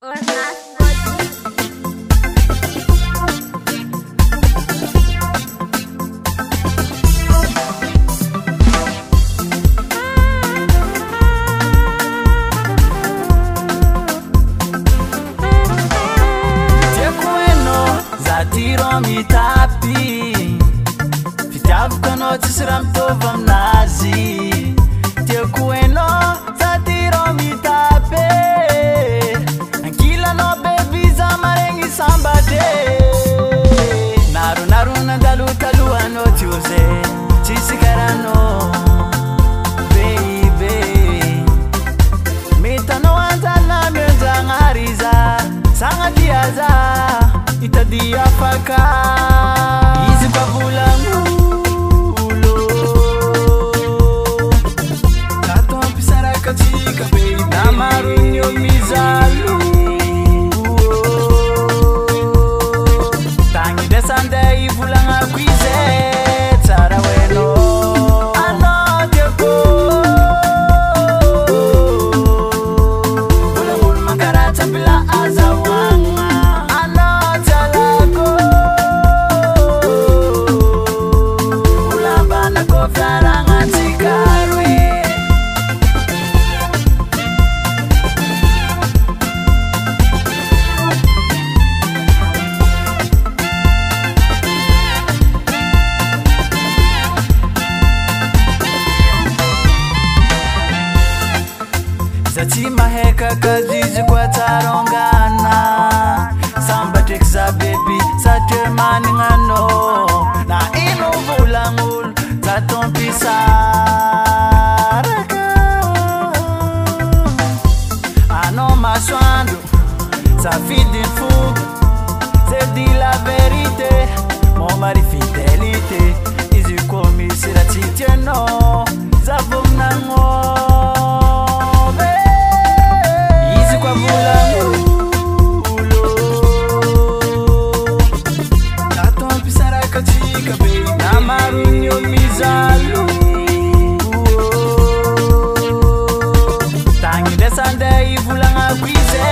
Ôrna. Tiro mi tapi fitiavako no tsisy raha mitovy aminazy tiako hainao za tiro mi tapy ankilanao baby za maregny sambatre narona nandalotalohanao tio zay tsisy karahanao baby metanao anjana mianjagnary za sagnatia za itadi afaka izy kwa vulamulo tato ampisaraka tsika baby namarogno mizalu tagny desande ivolagnako ize tsara hoenao anao tieko volamolo mankaratsa bila azahoagna Zachi maheka kazizi kwa tarongana samba tekza baby satwe maningano na ino vulangul zatompisaraka ano maswando ça fide fou c'est dit la vérité mon mari fidélité izi komi sira titieno zavumnango kwa vulamulo tato ampisaraka tsika baby namarogno mizalu tagny desande ivolagnako ize